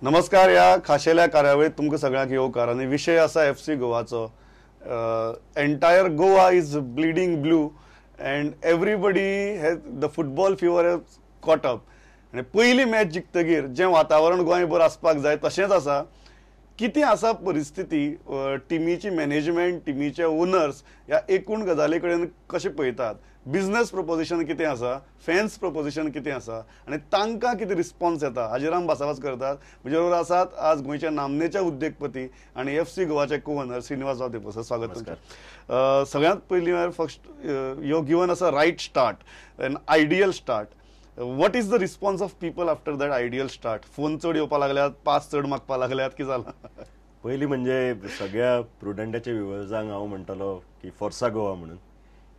नमस्कार. या खाशेल्या कार्यावळीत तुमकां सगळ्यांक येवकार आनी विशय आसा FC गोवाचो. Entire Goa is bleeding blue and everybody has the football fever has caught up. आनी पयली मॅच जिखतकीर जें वातावरण गोंयभर आसपाक जाय तशेंच आसा. कितें आसा परिस्थिती, टिमीची मॅनेजमेंट, टिमीचे ओनर्स ह्या एकूण गजाली कडेन कशें पळयतात, बिझनेस प्रपोजिशन कितें आसा, फॅन्स प्रपोजिशन कितें आसा आनी तांकां कितें रिस्पॉन्स येता हाजेर आमी भासाभास करतात. म्हजे बरोबर आसात आज गोंयच्या नामनेच्या उद्योगपती आनी FC गोवाचे को ओनर श्रीनिवास राव. स्वागत तुमचें. सगळ्यांत पयलीं first you given us a right start, an ideal start. What is the response of people after that ideal start? Phone चड येवपा लागल्यात, पास चड मागपा लागल्यात, की जालां? पयलीं म्हणजे सगळ्या प्रुडंटाच्या व्ह्युअर्सांक हांव म्हणटलो की फोर्सा गोवा म्हणून,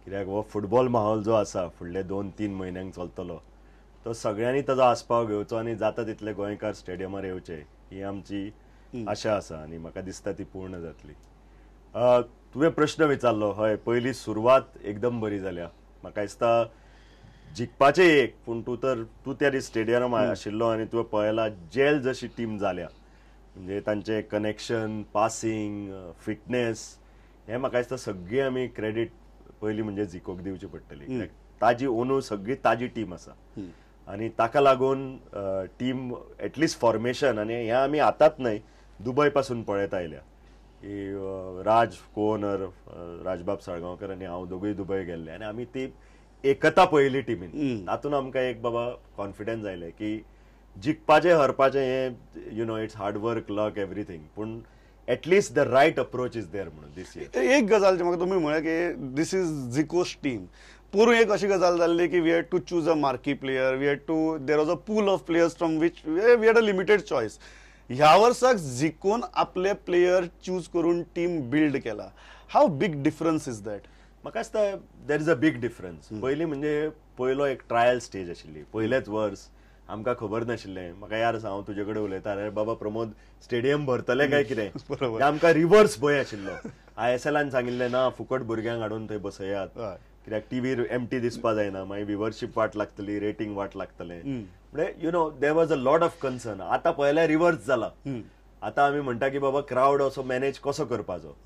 कित्याक हो फुटबॉल माहोल जो आसा फुडले 2-3 म्हयन्यांक चलतलो तो सगळ्यांनी ताजो आस्पाव घेवचो आनी जाता तितले गोंयकार स्टेडियमार येवचे ही आमची आशा आसा आनी म्हाका दिसता ती पूर्ण जातली. तुवें प्रश्न विचारलो. हय, पयली सुरवात एकदम बरी जाल्या. म्हाका दिसता जिखपाचें एक, पूण तूं त्या स्टेडियमार आशिल्लो आनी तुवें पळयला जेल जशी टीम जाल्या, म्हणजे तांचें कनेक्शन, पासिंग, फिटनेस, हें म्हाका दिसता सगळी आमी क्रेडीट पयलीं म्हणजे झिकोक दिवची पडटली. ताजी ओनू सगळी ताजी टीम आसा आनी ताका लागून टीम एटलिस्ट फॉर्मेशन, आनी हें आमी आतांच न्हय दुबय पासून पळयत आयल्या की राज को ओनर राजबाब साळगांवकर आनी हांव दोगूय दुबय गेल्ले आनी आमी ती एकता पळयली टिमीन. तातूंत आमकां एक बाबा कॉन्फिडन्स आयलें की जिखपाचें हरपाचें हें it's hard work, luck, everything, पूण at least the right approach is there म्हणून दिस इयर. एक गजाल म्हाका तुमी म्हळ्या की दीस इज झिकोस टीम. पूर्व एक अशी गजाल जाल्ली की we had to choose a marquee player, there was a pool of players from which we had a limited choice. ह्या वर्साक झिकोन आपले प्लेयर चूज करून टीम बिल्ड केला. How big difference is that? म्हाका दिसता there is a big difference. पयलीं म्हणजे पयलो एक ट्रायल स्टेज आशिल्ली, पयलेच वर्स आमकां खबर नाशिल्लें. म्हाका याद आसा, हांव तुजे कडेन उलयतां, अरे बाबा प्रमोद स्टेडियम भरतले काय कितें, आमकां रिवर्स भंय आशिल्लो. ISLान सांगिल्लें ना, फुकट भुरग्यांक हाडून थंय बसयात, कित्याक टीव्ही एम्प्टी दिसपा जायना, मागीर व्ह्युअरशीप वाट लागतली, रेटींग वाट लागतलें. म्हणजे देर was a lot of concern. आतां पळयल्यार रिवर्स जाला. आतां आमी म्हणटा की बाबा क्रावड असो मॅनेज कसो करपाचो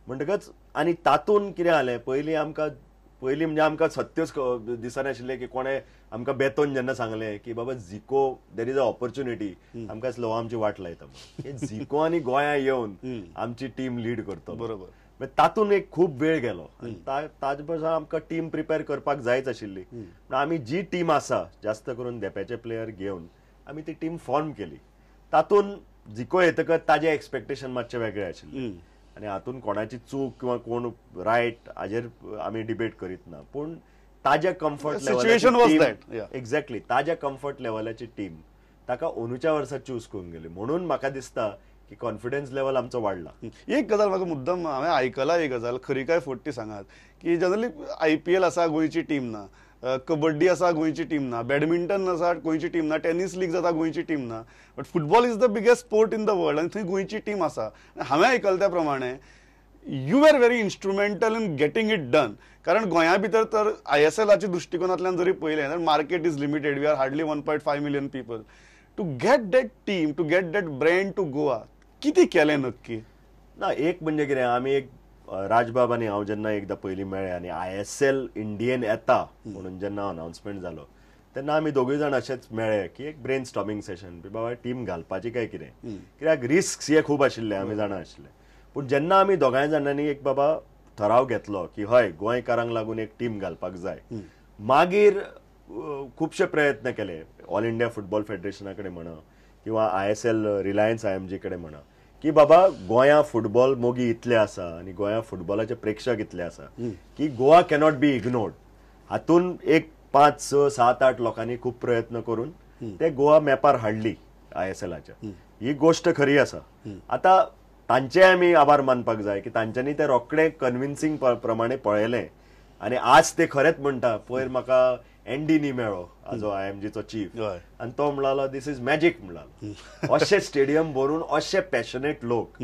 म्हणटकच. आनी तातूंत कितें जालें, पयलीं म्हणजे आमकां सत्यच दिसनाशिल्लें की कोणें आमकां बेतोन जेन्ना सांगलें की बाबा झिको देर इज अ ऑपॉर्च्युनिटी, आमकां दिसलो आमची वाट लायता. झिको आनी गोंया येवन आमची टीम लीड करतो. बरोबर. तातूंत एक खूब वेळ गेलो. ताजे पासून आमकां टीम प्रिपेर करपाक जायच आशिल्ली. आमी जी टीम आसा जास्त करून देंप्याचे प्लेयर घेवन आमी ती टीम फॉर्म केली. तातूंत झिको येतकच ताजे एक्सपेक्टेशन मातशे वेगळे आशिल्ले आनी हातूंत कोणाची चूक किंवा कोण रायट हाजेर आमी डिबेट करीत ना, पूण ताज्या कम्फर्ट लेवलाची एक्झॅक्टली ताज्या कम्फर्ट लेवलाची टीम ताका ओनूच्या वर्सा चूज करून गेली. म्हणून म्हाका दिसता की कॉन्फिडन्स लेवल आमचो वाडला. एक गजाल म्हाका मुद्दम हांवें आयकला, एक गजाल खरी काय फोट ती सांगात की जनरली IPL आसा गोंयची टीम ना, कबड्डी आसा गोंयची टीम ना, बॅडमिंटन आसा गोंयची टीम ना, टेनिस लीग जाता गोंयची टीम ना, but football is the biggest sport in the world आनी थंय गोंयची टीम आसा. हांवें आयकलां त्या प्रमाणे you are very instrumental in getting it done. कारण गोंया भितर तर ISLाच्या दृश्टिकोनांतल्यान जरी पळयलें, market is limited, we are hardly 1.5 million people. To get that team, to get that brand to Goa, कितें केलें नक्की? ना, एक म्हणजे कितें, आमी एक राजबाब आनी हांव जेन्ना एकदां पयलीं मेळ्ळे आनी ISL इंडियेन येता म्हणून जेन्ना अनाउन्समेंट जालो तेन्ना आमी दोगूय जाण अशेंच मेळ्ळे की एक ब्रेन स्टॉर्मिंग सेशन, बाबा टीम घालपाची काय कितें, कित्याक रिस्क्स हे खूब आशिल्ले, आमी जाणा आशिल्ले. पूण जेन्ना आमी दोगांय जाणांनी एक बाबा ठराव घेतलो की हय गोंयकारांक लागून एक टीम घालपाक जाय, मागीर खुबशे प्रयत्न केले. ऑल इंडिया फुटबॉल फेडरेशना कडेन म्हणा किंवा ISL रिलायन्स IMG कडेन म्हणा की बाबा गोंया फुटबॉल मोगी इतले आसा आनी गोंया फुटबॉलाचे प्रेक्षक इतले आसा की गोवा कॅनॉट बी इग्नोर्ड. हातून एक 5, 6, 7, 8 लोकांनी खूब प्रयत्न करून ते गोवा मॅपार हाडली ISLाच्या. ही गोष्ट खरी आसा. आतां तांचे आमी आभार मानपाक जाय की तांच्यांनी ते रोखडे कन्विन्सिंग प्रमाणे पळयलें आनी आज ते खरेंच म्हणटा. पयर म्हाका एंडीनी मेळ्ळो जो IMGचो चीफ आनी तो म्हणलो दिस इज मॅजीक म्हणलो. अशें स्टेडियम भरून अशे पॅशनेट लोक,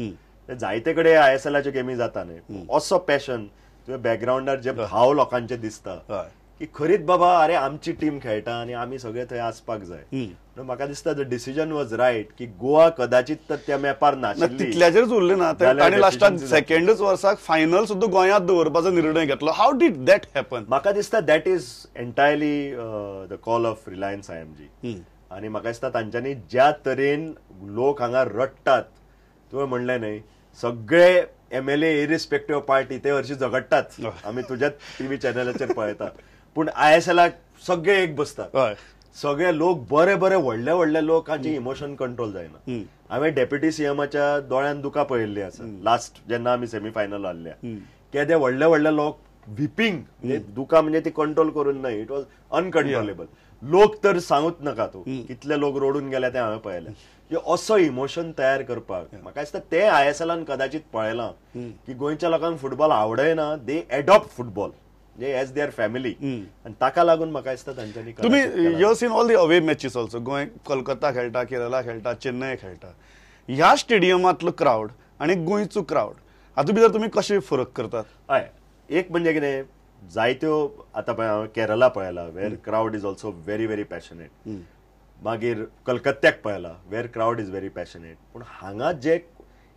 जायते कडेन ISLाच्यो गेमी जाता न्हय, असो पॅशन तुवें बॅकग्रावंडार जे भाव लोकांचे दिसता की खरीच बाबा अरे आमची टीम खेळटा आणि आमी सगळे थंय आसपाक जाय. म्हाका दिसता द डिसिजन वॉज रायट की गोवा कदाचित तर त्या मॅपार नाशिल्ली. तितल्याचेरच उरले ना ताणी लास्टाक सेकंडच वर्साक फायनल सुद्धा गोंयांत दवरपाचो निर्णय घेतलो. How did that happen? म्हाका दिसता that is entirely the call of Reliance IMG. आणि म्हाका दिसता तांच्यांनी ज्या तरेन लोक हांगा रडटात, तुवें म्हणलें न्हय, सगळे MLA इरिस्पेक्टिव्ह ऑफ पार्टी ते हरशी झगडटात. आमी तुज्याच टीव्ही चॅनलाचेर पळयतात. पूण ISLाक सगळे एक बसतात. सगळे लोक बरे बरे व्हडले व्हडले लोकांची इमोशन कंट्रोल जायना. हांवें डेप्युटी CMच्या दोळ्यान दुकां पळयल्लीं आसा लास्ट जेन्ना आमी सेमीफायनल हारल्या. ते व्हडले व्हडले लोक विपिंग दुकां म्हणजे ती कंट्रोल करून न्हय, इट वॉज अनकंट्रोलेबल. लोक तर सांगूच नका तूं कितले लोक रोडून गेले ते हांवें पळयले. असो इमोशन तयार करपाक म्हाका दिसता ते ISLान कदाचित पळयलां की गोंयच्या लोकांक फुटबॉल आवडयना, they adopt football as their family. आणि ताका लागून म्हाका दिसता तांच्यांनी. तुम्ही you have seen all the away matches also. Goa Kolkata खेळटा, केरला खेळटा, चेन्नई खेळटा. ह्या स्टेडियमांतलो क्रावड आणि गोंयचो क्रावड हातूंत भितर तुमी कशे फरक करतात? हय, एक म्हणजे कितें, जायत्यो आतां पळय हांवें केरला पळयला वेर crowd is also very very passionate. मागीर कलकत्त्याक पळयला वेर क्रावड इज व्हेरी पॅशनेट. पूण हांगा जे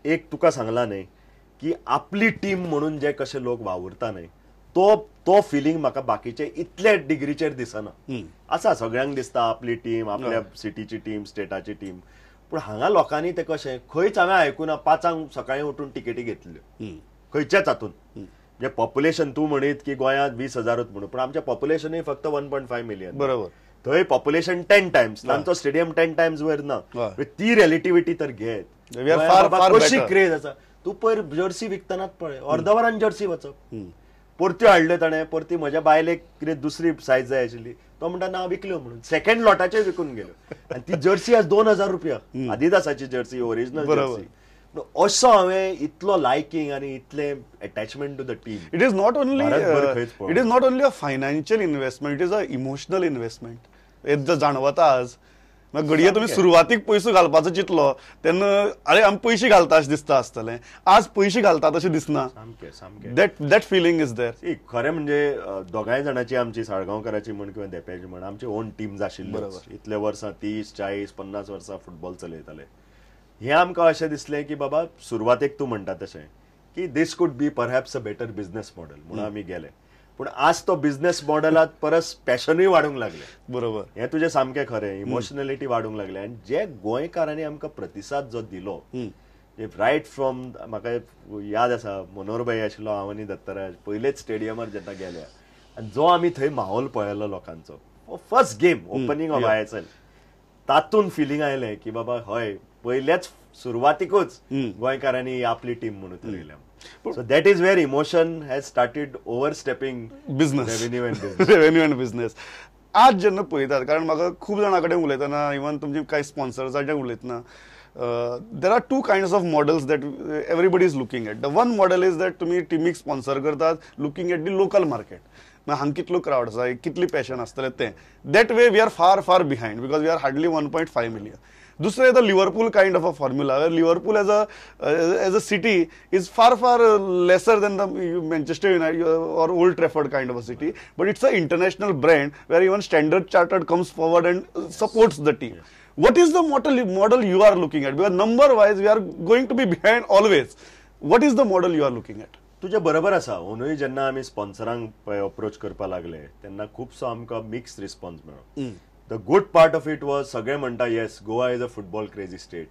एक तुका सांगला न्हय की आपली टीम म्हणून जे कशे लोक वावुरता न्हय, तो फिलिंग म्हाका बाकीचे इतले डिग्रीचेर दिसना. आसा सगळ्यांक दिसता आपली टीम, आपल्या सिटीची टीम, स्टेटाची टीम. पूण हांगा लोकांनी ते कशें खंयच हांवें आयकुना 5 सकाळी उठून टिकेटी घेतल्यो खंयच्याच हातून. म्हणजे पॉप्युलेशन तूं म्हणीत की गोंयांत 20,000 म्हणून, पूण आमचें पॉप्युलेशनूय फक्त 1.5 मिलियन. बरोबर. थंय पॉप्युलेशन 10 टायम्स, तांचो स्टेडियम 10 टायम्स वयर ना. ती रिलेटिव्हिटी तर घेत. कशी क्रेज आसा. तूं पयर जर्सी विकतनाच पळय, अर्दवरान जर्सी वचप. परत्यो हाडल्यो ताणें, परती म्हज्या बायलेक कितें दुसरी सायज जाय आशिल्ली, तो म्हणटा ना विकल्यो म्हणून. सेकंड लॉटाचे विकून गेल्यो. आनी ती जर्सी आज 2,000 रुपया आदिदासाची जर्सी, ओरिजिनल जर्सी. असो हांवें इतलो लायकींग आणि इतले attachment to the team. It is not only a financial investment, it is an emotional investment. हे जाणवता आज. घडये तुम्ही सुरवातीक पयसो घालपाचो चिंतलो तेन्ना अरे आमी पयशे घालता अशें दिसता आसतलें. आज पयशे घालतात अशें दिसना. That feeling is there. खरें म्हणजे दोगांय जाणांची आमची साळगांवकाराची म्हण किंवा देप्याची म्हण आमची ओन टीम्स आशिल्ल्यो. इतले वर्सां 30, 40, 50 वर्सां फुटबॉल चलयताले. हें आमकां अशें दिसलें की बाबा सुरवातेक तूं म्हणटा तशें की this could be perhaps a better business model म्हणून आमी गेले. पूण आज तो बिझनेस मॉडेलात परस पॅशनूय वाडूंक लागले. बरोबर. हें तुजें सामकें खरें. इमोशनलिटी वाडूंक लागले. आनी जे गोंयकारांनी आमकां प्रतिसाद जो दिलो, रायट फ्रॉम, म्हाका याद आसा मनोहरभाई आशिल्लो, हांव आनी दत्तराज पयलेच स्टेडियमार जेन्ना गेले आनी जो आमी थंय माहोल पळयलो लोकांचो, first game opening of ISL, तातूंत फिलिंग आयलें की बाबा हय पयल्याच सुरवातीकूच गोंयकारांनी आपली टीम म्हणून थारायल्या. So that is where emotion has started overstepping business, revenue and business. आज जेन्ना पळयतात, कारण म्हाका खूब जाणां कडेन उलयतना, इवन तुमचे काही स्पॉन्सर्सांचे उलयतना, there are two kinds of models that everybody is looking at. The one model is that तुम्ही टीमीक स्पॉन्सर करतात looking at the local market. हांगा कितलो क्रावड आसा, कितली पॅशन आसतलें तें. That way we are far behind because we are hardly 1.5 million. दुसरं the Liverpool kind of a formula. Liverpool as a city is far lesser than the Manchester United or Old Trafford kind of a city, but it's an international brand where even Standard Chartered comes forward and supports the team. What is the model you are looking at? Because number wise we are going to be behind always. What is the model you are looking at? तुझे बरोबर आसा. ओनूय जेन्ना आमी स्पॉन्सरांक approach करपा लागले तेन्ना खुबसो आमकां mix response मेळ्ळो. The good part of it was सगळे म्हणटा yes Goa is a football crazy state.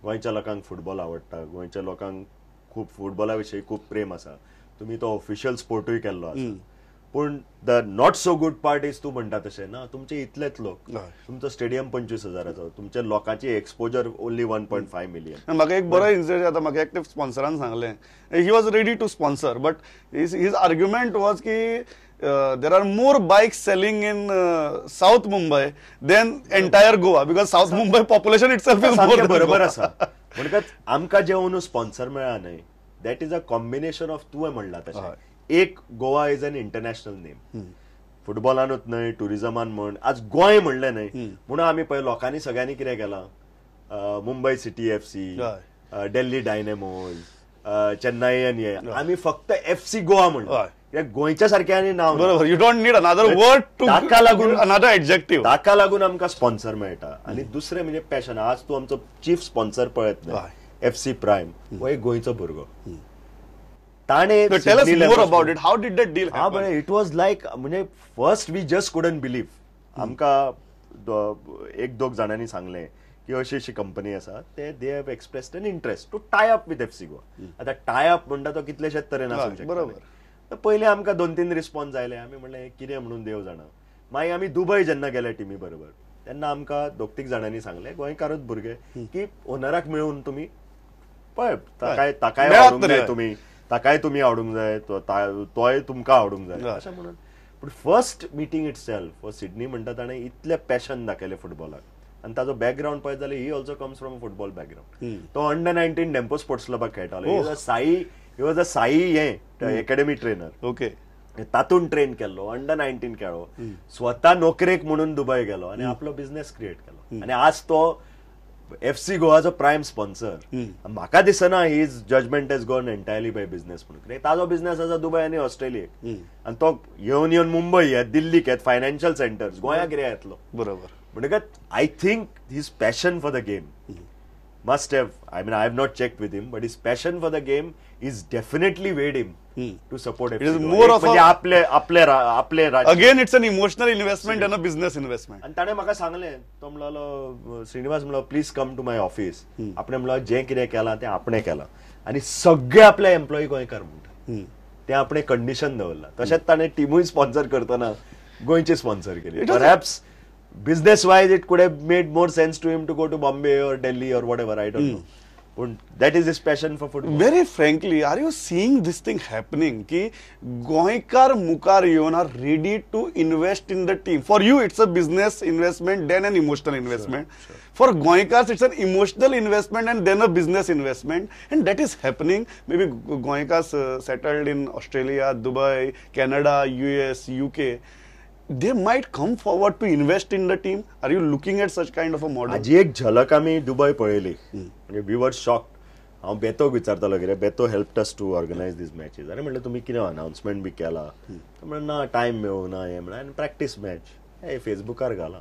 गोंयच्या लोकांक फुटबॉल आवडटा, गोंयच्या लोकांक खूब फुटबॉला विशीं खूब प्रेम आसा. तुमी तो ऑफिशियल स्पोर्टूय केल्लो आसा. पूण the not so good part is तूं म्हणटा तशें ना, तुमचे इतलेच लोक, तुमचो स्टेडियम 25,000 तुमच्या लोकांची एक्सपोजर ओन्ली 1.5 मिलियन. म्हाका एक बरो इन्सिडंट जाता. म्हाका एकटे स्पॉन्सरान सांगलें, he was ready to sponsor but his argument was की there are more bikes selling in South Mumbai than entire Goa because South Mumbai population itself is more. बरोबर आसा. म्हणटकच आमकां जे ओनू स्पॉन्सर मेळ्ळा न्हय, that is a combination of तुवें म्हणला तशें. एक Goa is an international name. फुटबॉलानूच न्हय, टुरिजमान म्हण, आज गोंय म्हणलें न्हय म्हणून आमी पळय लोकांनी सगळ्यांनी कितें केलां, मुंबय सिटी FC, दिल्ली डायनेमोज, चेन्नईयन, आमी फक्त FC गोवा म्हणलो. कित्याक गोंयच्या सारकें आनी नांव ना. बरोबर, you don't need another word to ताका लागून अनदर एडजेक्टिव्ह. ताका लागून आमकां स्पॉन्सर मेळटा. आणि दुसरें म्हणजे पॅशन. आज तूं आमचो चीफ स्पॉन्सर पळयत न्हय, FC प्रायम, हो एक गोंयचो भुरगो. ताणे tell us more about it. How did that deal हा बरें, इट वॉज लायक, म्हणजे first we just couldn't believe. आमकां एक दोग जाणांनी सांगलें की अशी अशी कंपनी आसा, ते they have expressed an interest to tie up with FC Goa. आतां टाय अप म्हणटा तो कितलेशेच तरेन आसूंक शकता. बरोबर. तर पयलीं आमकां 2-3 रिस्पॉन्स आयले. आमी म्हणलें कितें म्हणून देव जाणा. मागीर आमी दुबय जेन्ना गेले टिमी बरोबर, तेन्ना आमकां 2-3 जाणांनी सांगलें गोंयकारूच भुरगे की ओनराक मेळून तुमी पळय, ताकाय आवडूंक जाय तुमी, ताकाय तुमी आवडूंक जाय, तोय तुमकां आवडूंक जाय अशें म्हणून. पूण first meeting it self for Sydney म्हणटा ताणें इतलें पॅशन दाखयलें फुटबॉलाक. आनी ताजो बॅकग्राऊंड पळयत जाल्यार he also comes from football background. तो अंडर-19 डेम्पो स्पोर्ट्स क्लबाक खेळटालो. He was a Sai academy trainer. Okay. तातूंत ट्रेन केल्लो, अंडर-19 खेळ्ळो, स्वता नोकरेक म्हणून दुबय गेलो आणि आपलो बिझनेस क्रिएट केलो. आणि आज तो FC गोवाचो प्रायम स्पॉन्सर. म्हाका दिसना his judgement has gone entirely by business म्हणून. ताजो बिझनेस आसा दुबय आनी ऑस्ट्रेलियेक. आनी तो येवन मुंबय येत, दिल्लीक येत, फायनान्शियल सेंटर्स, गोंयाक कितें येतलो. बरोबर. म्हणटकच I think his passion for the game must have, I mean, I have not checked with him, but his passion for the game is definitely weighed him to support FC. It is more of a आपले again it's an emotional investment and a business investment. आणि ताणे म्हाका सांगलें, तो म्हणलो श्रीनिवास म्हणलो please come to my office. आपणे म्हणलो जे कितें केलां तें आपणें केलां आनी सगळे आपले एम्प्लॉई गोंयकार म्हणटा ते आपणे कंडिशन दवरला. तशेंच ताणें टिमूय स्पॉन्सर करतना गोंयची स्पॉन्सर केली. Perhaps business wise it could have made more sense to him to go to Bombay or Delhi or whatever, I don't know. But that is his passion for football. Very frankly, are you seeing this thing happening ki goikar mukar yon are ready to invest in the team? For you it's a business investment, then an emotional investment. Sure. For goikars it's an emotional investment and then a business investment, and that is happening. Maybe goikars settled in Australia, Dubai, Canada, US, UK, they might come forward to invest in the team. Are you looking at such kind of a model? हाजी एक झलक आमी दुबय पळयली. म्हणजे we were shocked. हांव बेतोक विचारतालो कितें, Beto helped us to organise these matches. अरे म्हणलें तुमी कितें अनाउन्समेंट बी केला. म्हणलें ना टायम मेळूंक ना हें म्हणून. आनी प्रॅक्टीस मॅच हे फेसबुकार घाला.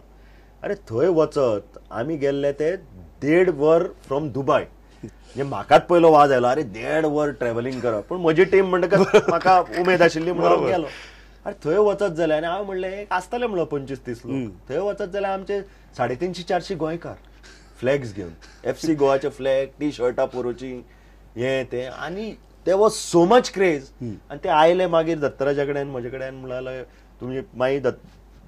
अरे थंय वचत आमी गेल्ले ते 1.5 वर फ्रॉम दुबय. म्हणजे म्हाकाच पयलो वाज आयलो, अरे 1.5 वर ट्रॅव्हलिंग करप. पूण म्हजी टीम म्हणटकच म्हाका उमेद आशिल्ली म्हणून हांव गेलो. अरे थंय वचत जाल्यार, आनी हांव म्हणलें एक आसतले म्हणलो 25-30 लोक. थंय वचत जाल्यार आमचे 350-400 गोंयकार फ्लॅग्स घेवन, FC गोवाचे फ्लॅग, टी शर्टां पोरोची, हे ते. आनी ते वॉज सो मच क्रेज. आनी ते आयले मागीर दत्तराजा कडेन म्हजे कडेन म्हणलें तुमी मागीर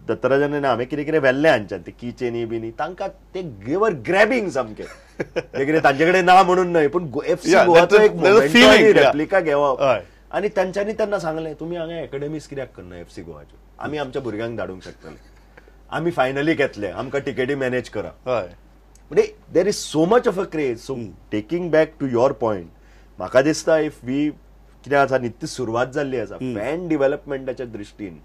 दत्तराजान हांवें कितें कितें व्हेल्लें हांच्यान ते की चेनी बिनी. तांकां ते गेवर ग्रॅबिंग सामकें. ते कितें तांचे कडेन ना म्हणून न्हय, पूण FC गोवाचो एक रेप्लिका घेवप. आणि त्यांच्यानी त्यांना सांगले तुम्ही हांगा अकॅडमीज कित्याक करना FC गोवाच्यो, आमी आमच्या भुरग्यांक धाडूंक शकतले, आमी फायनली घेतले, आमकां टिकेटी मॅनेज करा. म्हणजे there is so much of a craze. So taking back to your point, म्हाका दिसता इफ वी कितें आसा नित्य सुरवात जाल्ली आसा फॅन डेव्हलपमेंटाच्या दृश्टीन,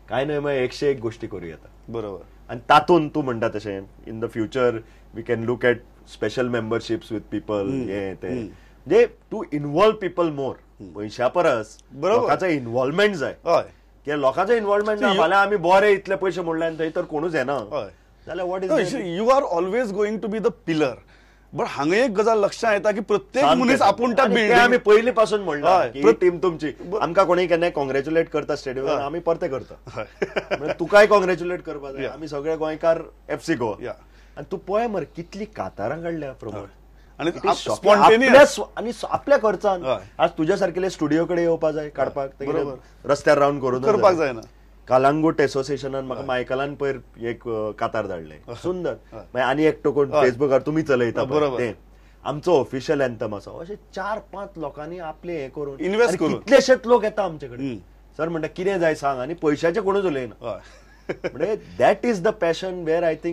काय न्हय मागीर 101 गोष्टी करूं येता. बरोबर. आनी तातूंत तूं म्हणटा तशें in the future we can look at special memberships with people, हे ते म्हणजे टू इन्वॉल्व पीपल मोर. पयशा परस लोकांचो इन्व्हॉल्वमेंट जाय. की लोकांचो इन्व्हॉल्वमेंट ना फाल्यां आमी बरे इतले पयशे मोडले आनी थंय तर कोणूच येना जाल्यार what is. You are always going to be the pillar. But हांगा एक गजाल लक्षांत येता की प्रत्येक मनीस आपूण त्या बिल्डिंग आमी पयलीं पासून म्हणला की टीम तुमची, आमकां कोणी केन्ना कॉंग्रॅच्युलेट करता स्टेडियमार आमी परते करता. तुकाय कॉंग्रॅच्युलेट करपा जाय. आमी सगळे गोंयकार FC गोवा. आनी तूं पळय मरे कितली कातारां काडल्या प्रमोद. आणि आपल्या खर्चान. आज तुझ्या सारकेले स्टुडिओ कडे येवपा जाय काडपाक, रस्त्यार रावन करून करपाक जायना. कालांगूट एसोसिएशनान म्हाका मायकलान पयर एक कातार धाडले, सुंदर. आनी एकटो कोण फेसबुकार तुमी चलयता ते आमचो ऑफिशियल एंथम आसा. अशें 4-5 लोकांनी आपले हे करून इन्व्हेस्ट करून कितलेशेच लोक येता आमचे कडेन. सर म्हणटा कितें जाय सांग, आनी पयशाचे कोणूच उलयना. म्हणजे that is the passion where I think